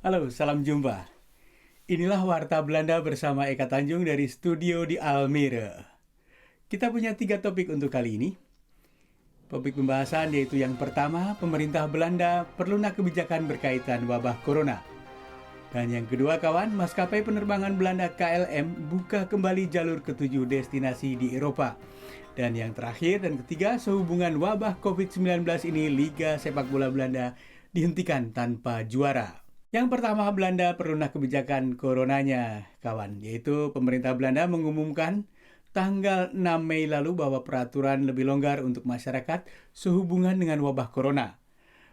Halo, salam jumpa. Inilah Warta Belanda bersama Eka Tanjung dari studio di Almere. Kita punya 3 topik untuk kali ini. Topik pembahasan yaitu yang pertama, pemerintah Belanda perlunya kebijakan berkaitan wabah corona. Dan yang kedua kawan, maskapai penerbangan Belanda KLM buka kembali jalur ke-7 destinasi di Eropa. Dan yang terakhir dan ketiga, sehubungan wabah COVID-19 ini, Liga Sepak Bola Belanda dihentikan tanpa juara. Yang pertama, Belanda perlunya kebijakan coronanya, kawan. Yaitu pemerintah Belanda mengumumkan tanggal 6 Mei lalu bahwa peraturan lebih longgar untuk masyarakat sehubungan dengan wabah corona.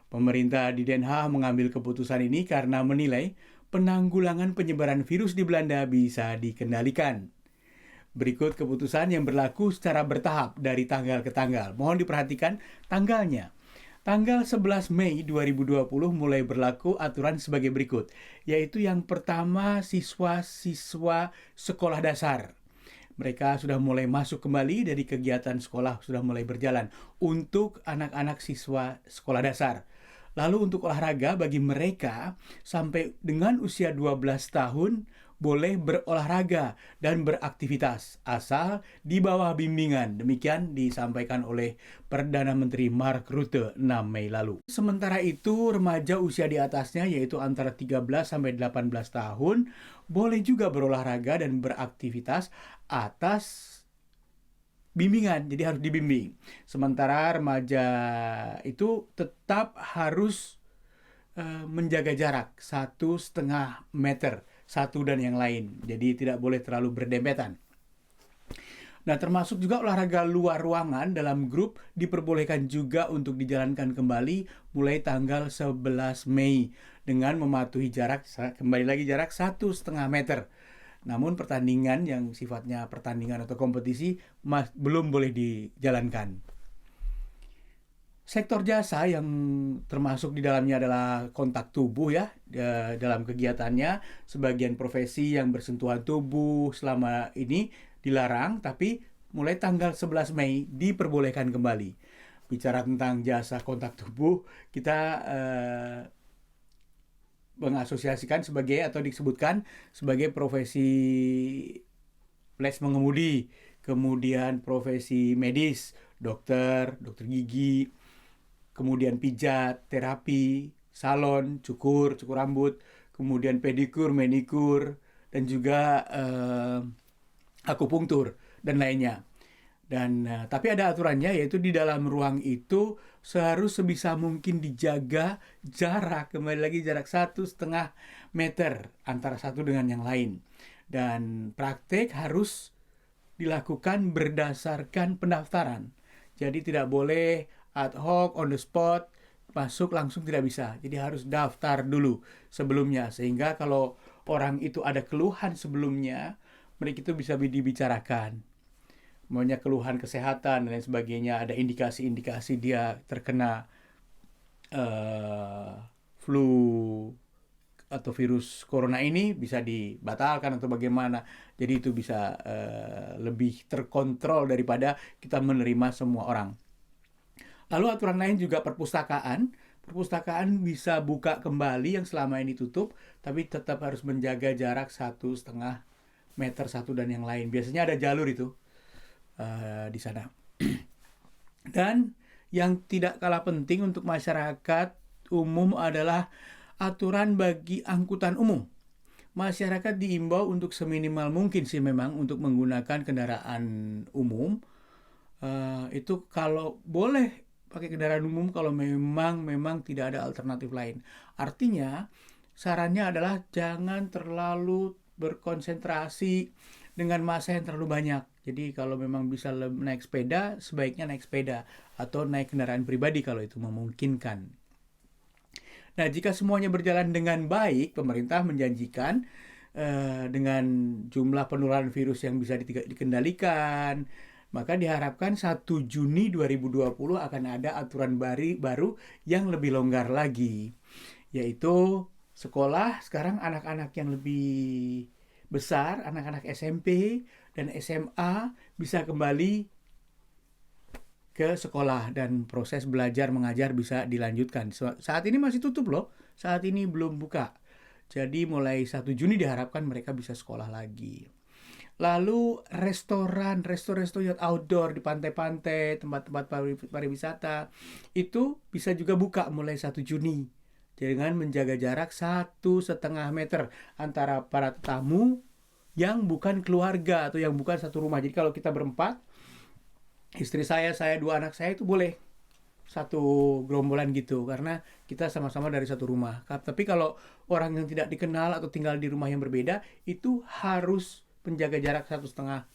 Pemerintah di Den Haag mengambil keputusan ini karena menilai penanggulangan penyebaran virus di Belanda bisa dikendalikan. Berikut keputusan yang berlaku secara bertahap dari tanggal ke tanggal. Mohon diperhatikan tanggalnya. Tanggal 11 Mei 2020 mulai berlaku aturan sebagai berikut, yaitu yang pertama siswa-siswa sekolah dasar. Mereka sudah mulai masuk kembali dari kegiatan sekolah, sudah mulai berjalan untuk anak-anak siswa sekolah dasar. Lalu untuk olahraga bagi mereka sampai dengan usia 12 tahun boleh berolahraga dan beraktivitas asal di bawah bimbingan. Demikian disampaikan oleh Perdana Menteri Mark Rutte 6 Mei lalu. Sementara itu remaja usia di atasnya yaitu antara 13 sampai 18 tahun boleh juga berolahraga dan beraktivitas atas bimbingan, jadi harus dibimbing. Sementara remaja itu tetap harus menjaga jarak 1,5 meter satu dan yang lain. Jadi tidak boleh terlalu berdempetan. Nah, termasuk juga olahraga luar ruangan dalam grup diperbolehkan juga untuk dijalankan kembali mulai tanggal 11 Mei dengan mematuhi jarak, kembali lagi jarak 1,5 meter. Namun pertandingan yang sifatnya pertandingan atau kompetisi belum boleh dijalankan. Sektor jasa yang termasuk di dalamnya adalah kontak tubuh ya, dalam kegiatannya sebagian profesi yang bersentuhan tubuh selama ini dilarang, tapi mulai tanggal 11 Mei diperbolehkan kembali. Bicara tentang jasa kontak tubuh, kita mengasosiasikan sebagai atau disebutkan sebagai profesi les mengemudi, kemudian profesi medis, dokter gigi, kemudian pijat, terapi, salon, cukur rambut, kemudian pedikur, manikur, dan juga akupunktur dan lainnya. Dan tapi ada aturannya, yaitu di dalam ruang itu seharus sebisa mungkin dijaga jarak, kembali lagi jarak 1,5 meter antara satu dengan yang lain. Dan praktek harus dilakukan berdasarkan pendaftaran. Jadi tidak boleh ad hoc, on the spot, masuk langsung tidak bisa. Jadi harus daftar dulu sebelumnya. Sehingga kalau orang itu ada keluhan sebelumnya, mereka itu bisa dibicarakan. Maunya keluhan kesehatan dan lain sebagainya, ada indikasi-indikasi dia terkena flu atau virus corona ini, bisa dibatalkan atau bagaimana. Jadi itu bisa lebih terkontrol daripada kita menerima semua orang. Lalu aturan lain juga perpustakaan. Perpustakaan bisa buka kembali yang selama ini tutup, tapi tetap harus menjaga jarak 1,5 meter satu dan yang lain. Biasanya ada jalur itu di sana. Dan yang tidak kalah penting untuk masyarakat umum adalah aturan bagi angkutan umum. Masyarakat diimbau untuk seminimal mungkin sih memang untuk menggunakan kendaraan umum. Itu kalau boleh pakai kendaraan umum kalau memang tidak ada alternatif lain. Artinya sarannya adalah jangan terlalu berkonsentrasi dengan massa yang terlalu banyak. Jadi kalau memang bisa naik sepeda, sebaiknya naik sepeda atau naik kendaraan pribadi kalau itu memungkinkan. Nah, jika semuanya berjalan dengan baik, pemerintah menjanjikan dengan jumlah penularan virus yang bisa dikendalikan, maka diharapkan 1 Juni 2020 akan ada aturan baru yang lebih longgar lagi, yaitu sekolah sekarang anak-anak yang lebih besar, anak-anak SMP dan SMA bisa kembali ke sekolah dan proses belajar mengajar bisa dilanjutkan. Saat ini masih tutup loh, saat ini belum buka. Jadi mulai 1 Juni diharapkan mereka bisa sekolah lagi. Lalu restoran yang outdoor di pantai-pantai, tempat-tempat pariwisata itu bisa juga buka mulai 1 Juni dengan menjaga jarak 1,5 meter antara para tamu yang bukan keluarga atau yang bukan satu rumah. Jadi kalau kita berempat, istri saya, dua anak saya itu boleh satu gerombolan gitu karena kita sama-sama dari satu rumah. Tapi kalau orang yang tidak dikenal atau tinggal di rumah yang berbeda itu harus menjaga jarak 1,5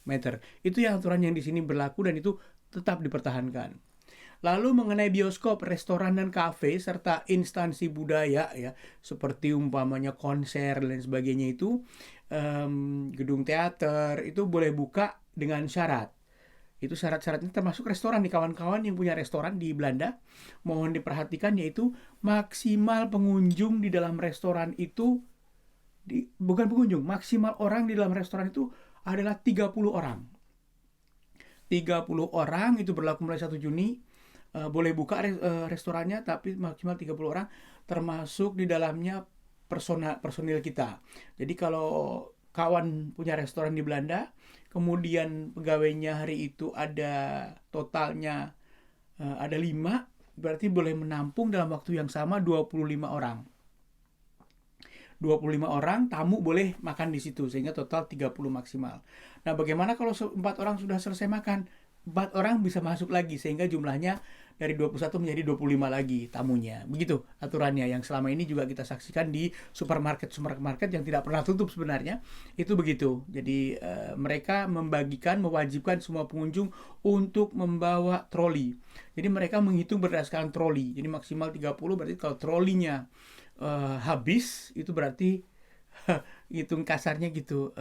meter. Itu yang aturan yang di sini berlaku dan itu tetap dipertahankan. Lalu mengenai bioskop, restoran dan kafe serta instansi budaya ya seperti umpamanya konser dan sebagainya itu gedung teater itu boleh buka dengan syarat. Itu syarat-syaratnya termasuk restoran nih kawan-kawan yang punya restoran di Belanda. Mohon diperhatikan yaitu maksimal pengunjung di dalam restoran itu bukan pengunjung, maksimal orang di dalam restoran itu adalah 30 orang. 30 orang itu berlaku mulai 1 Juni. Boleh buka restorannya tapi maksimal 30 orang termasuk di dalamnya personil kita. Jadi kalau kawan punya restoran di Belanda, kemudian pegawainya hari itu ada totalnya ada 5, berarti boleh menampung dalam waktu yang sama 25 orang. 25 orang tamu boleh makan di situ sehingga total 30 maksimal. Nah, bagaimana kalau 4 orang sudah selesai makan? 4 orang bisa masuk lagi sehingga jumlahnya dari 21 menjadi 25 lagi tamunya. Begitu aturannya yang selama ini juga kita saksikan di supermarket yang tidak pernah tutup sebenarnya. Itu begitu. Jadi mereka mewajibkan semua pengunjung untuk membawa troli. Jadi mereka menghitung berdasarkan troli. Jadi maksimal 30 berarti kalau trolinya habis itu berarti hitung kasarnya gitu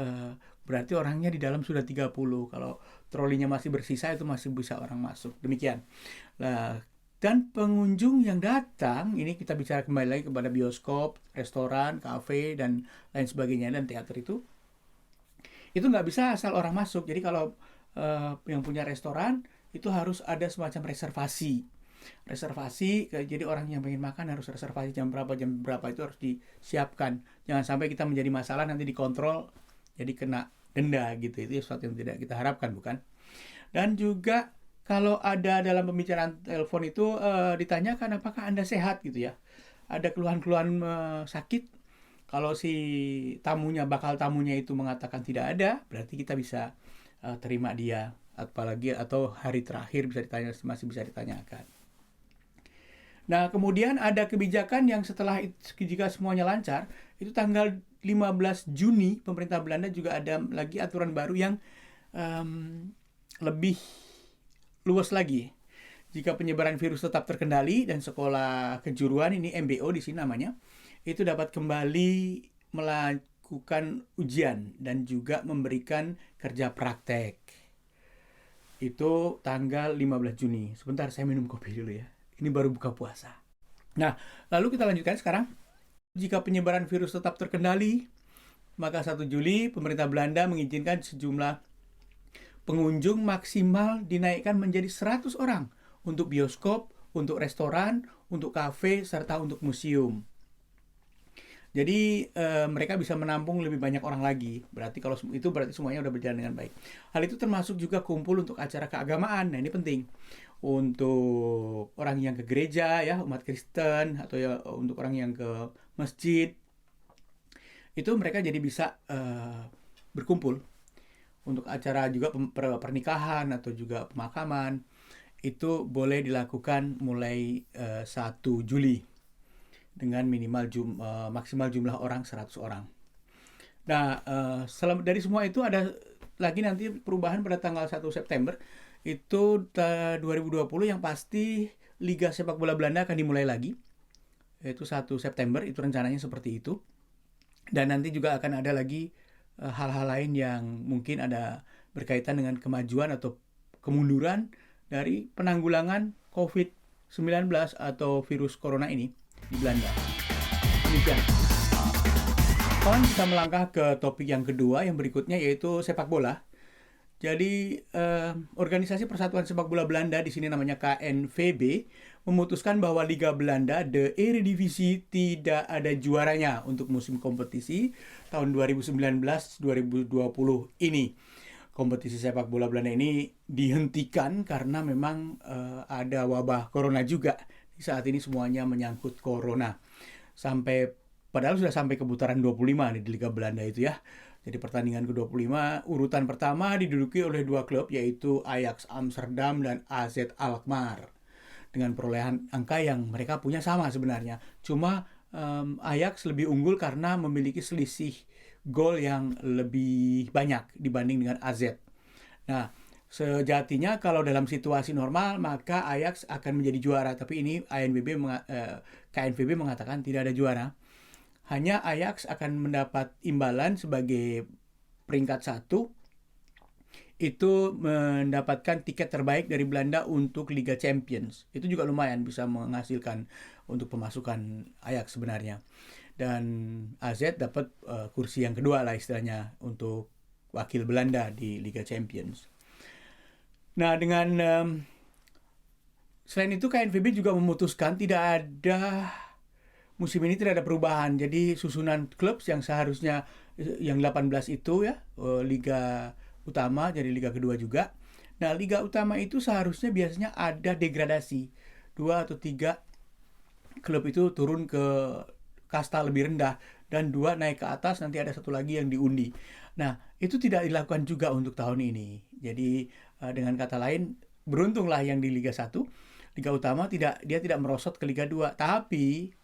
berarti orangnya di dalam sudah 30. Kalau trolinya masih bersisa itu masih bisa orang masuk. Demikian. Nah, dan pengunjung yang datang ini kita bicara kembali lagi kepada bioskop, restoran, kafe dan lain sebagainya dan teater itu nggak bisa asal orang masuk. Jadi kalau yang punya restoran itu harus ada semacam reservasi, jadi orang yang pengen makan harus reservasi jam berapa itu harus disiapkan. Jangan sampai kita menjadi masalah nanti dikontrol jadi kena denda gitu. Itu sesuatu yang tidak kita harapkan, bukan? Dan juga kalau ada dalam pembicaraan telepon itu ditanyakan apakah Anda sehat gitu ya, ada keluhan-keluhan sakit. Kalau si bakal tamunya itu mengatakan tidak ada, berarti kita bisa terima dia, apalagi atau hari terakhir masih bisa ditanyakan. Nah, kemudian ada kebijakan yang setelah jika semuanya lancar, itu tanggal 15 Juni pemerintah Belanda juga ada lagi aturan baru yang lebih luas lagi. Jika penyebaran virus tetap terkendali dan sekolah kejuruan ini MBO di sini namanya, itu dapat kembali melakukan ujian dan juga memberikan kerja praktek. Itu tanggal 15 Juni. Sebentar saya minum kopi dulu ya. Ini baru buka puasa. Nah, lalu kita lanjutkan sekarang. Jika penyebaran virus tetap terkendali, maka 1 Juli pemerintah Belanda mengizinkan sejumlah pengunjung maksimal dinaikkan menjadi 100 orang untuk bioskop, untuk restoran, untuk kafe, serta untuk museum. Jadi mereka bisa menampung lebih banyak orang lagi. Berarti semuanya sudah berjalan dengan baik. Hal itu termasuk juga kumpul untuk acara keagamaan. Nah, ini penting. Untuk orang yang ke gereja ya, umat Kristen atau ya untuk orang yang ke masjid. Itu mereka jadi bisa berkumpul. Untuk acara juga pernikahan atau juga pemakaman itu boleh dilakukan mulai 1 Juli. Dengan maksimal jumlah orang 100 orang. Nah, dari semua itu ada lagi nanti perubahan pada tanggal 1 September itu 2020 yang pasti Liga Sepak Bola Belanda akan dimulai lagi. Itu 1 September itu rencananya seperti itu. Dan nanti juga akan ada lagi hal-hal lain yang mungkin ada berkaitan dengan kemajuan atau kemunduran dari penanggulangan COVID-19 atau virus corona ini di Belanda. Demikian. Kawan, kita melangkah ke topik yang kedua yang berikutnya yaitu sepak bola. Jadi organisasi Persatuan Sepak Bola Belanda di sini namanya KNVB memutuskan bahwa Liga Belanda The Eredivisie tidak ada juaranya untuk musim kompetisi tahun 2019-2020 ini. Kompetisi sepak bola Belanda ini dihentikan karena memang ada wabah corona juga. Saat ini semuanya menyangkut corona. Padahal sudah sampai ke putaran 25 di Liga Belanda itu ya. Jadi pertandingan ke-25, urutan pertama diduduki oleh dua klub yaitu Ajax Amsterdam dan AZ Alkmaar. Dengan perolehan angka yang mereka punya sama sebenarnya. Cuma Ajax lebih unggul karena memiliki selisih gol yang lebih banyak dibanding dengan AZ. Nah, sejatinya kalau dalam situasi normal maka Ajax akan menjadi juara, tapi ini KNVB mengatakan tidak ada juara. Hanya Ajax akan mendapat imbalan sebagai peringkat 1, itu mendapatkan tiket terbaik dari Belanda untuk Liga Champions. Itu juga lumayan bisa menghasilkan untuk pemasukan Ajax sebenarnya. Dan AZ dapat kursi yang kedua lah istilahnya untuk wakil Belanda di Liga Champions. Nah, selain itu KNVB juga memutuskan musim ini tidak ada perubahan. Jadi susunan klub yang seharusnya yang 18 itu ya, Liga Utama jadi Liga kedua juga. Nah, Liga Utama itu seharusnya biasanya ada degradasi. 2 atau 3 klub itu turun ke kasta lebih rendah dan 2 naik ke atas, nanti ada 1 lagi yang diundi. Nah, itu tidak dilakukan juga untuk tahun ini. Jadi dengan kata lain, beruntunglah yang di Liga 1, Liga Utama dia tidak merosot ke Liga 2, tapi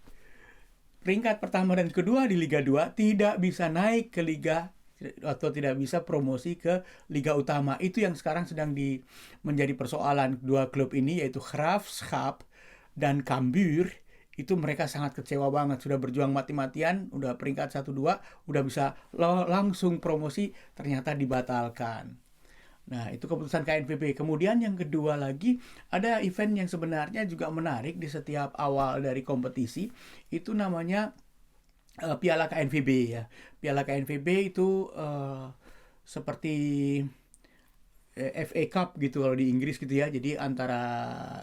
peringkat pertama dan kedua di Liga 2 tidak bisa naik ke Liga atau tidak bisa promosi ke Liga Utama. Itu yang sekarang sedang menjadi persoalan dua klub ini, yaitu Graafschap dan Cambuur. Itu mereka sangat kecewa banget, sudah berjuang mati-matian, udah peringkat 1-2, udah bisa langsung promosi, ternyata dibatalkan. Nah, itu keputusan KNVB. Kemudian yang kedua lagi, ada event yang sebenarnya juga menarik di setiap awal dari kompetisi. Itu namanya Piala KNVB ya. Piala KNVB itu seperti FA Cup gitu kalau di Inggris gitu ya. Jadi antara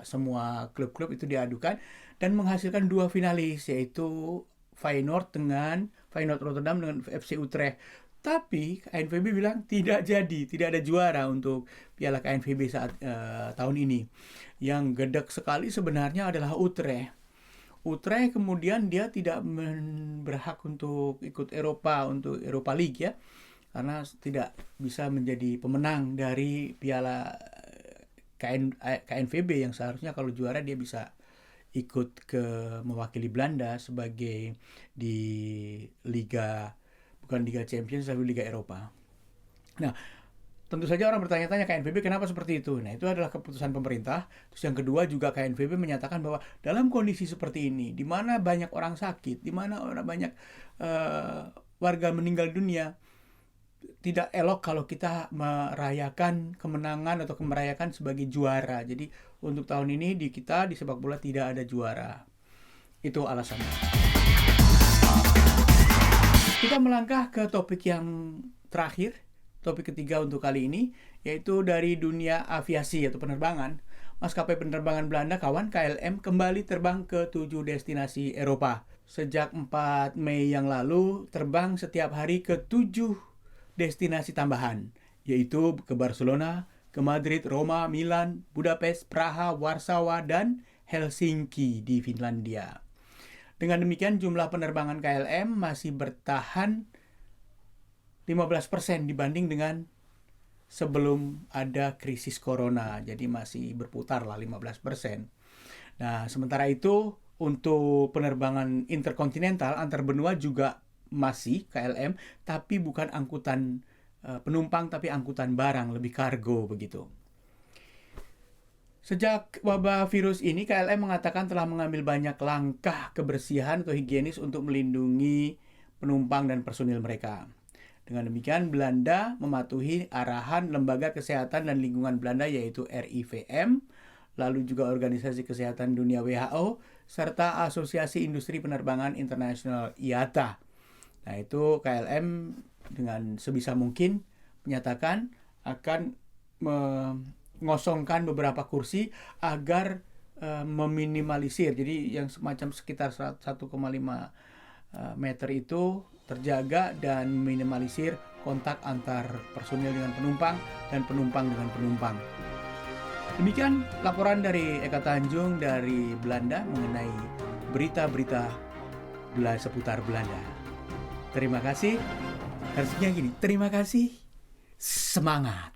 semua klub-klub itu diadukan dan menghasilkan 2 finalis, yaitu Feyenoord Rotterdam dengan FC Utrecht. Tapi KNVB bilang tidak ada juara untuk Piala KNVB saat tahun ini. Yang gedek sekali sebenarnya adalah Utrecht kemudian dia tidak berhak untuk ikut untuk Europa League ya, karena tidak bisa menjadi pemenang dari Piala KNVB yang seharusnya kalau juara dia bisa ikut mewakili Belanda sebagai di bukan Liga Champions tapi Liga Eropa. Nah, tentu saja orang bertanya-tanya KNVB kenapa seperti itu. Nah, itu adalah keputusan pemerintah. Terus yang kedua juga KNVB menyatakan bahwa dalam kondisi seperti ini, di mana banyak orang sakit, di mana banyak warga meninggal dunia, tidak elok kalau kita merayakan kemenangan atau merayakan sebagai juara. Jadi untuk tahun ini di sepak bola tidak ada juara. Itu alasannya. Kita melangkah ke topik yang terakhir, topik ketiga untuk kali ini, yaitu dari dunia aviasi atau penerbangan. Maskapai penerbangan Belanda, KLM, kembali terbang ke 7 destinasi Eropa. Sejak 4 Mei yang lalu, terbang setiap hari ke 7 destinasi tambahan, yaitu ke Barcelona, ke Madrid, Roma, Milan, Budapest, Praha, Warsawa, dan Helsinki di Finlandia. Dengan demikian jumlah penerbangan KLM masih bertahan 15% dibanding dengan sebelum ada krisis corona. Jadi masih berputar lah 15%. Nah, sementara itu untuk penerbangan interkontinental antar benua juga masih KLM, tapi bukan angkutan penumpang, tapi angkutan barang, lebih kargo begitu. Sejak wabah virus ini, KLM mengatakan telah mengambil banyak langkah kebersihan atau higienis untuk melindungi penumpang dan personil mereka. Dengan demikian, Belanda mematuhi arahan Lembaga Kesehatan dan Lingkungan Belanda yaitu RIVM, lalu juga Organisasi Kesehatan Dunia WHO, serta Asosiasi Industri Penerbangan Internasional IATA. Nah, itu KLM dengan sebisa mungkin menyatakan akan mengosongkan beberapa kursi agar meminimalisir. Jadi yang semacam sekitar 1,5 meter itu terjaga dan minimalisir kontak antar personil dengan penumpang dan penumpang dengan penumpang. Demikian laporan dari Eka Tanjung dari Belanda mengenai berita-berita seputar Belanda. Terima kasih. Harusnya gini, terima kasih, semangat.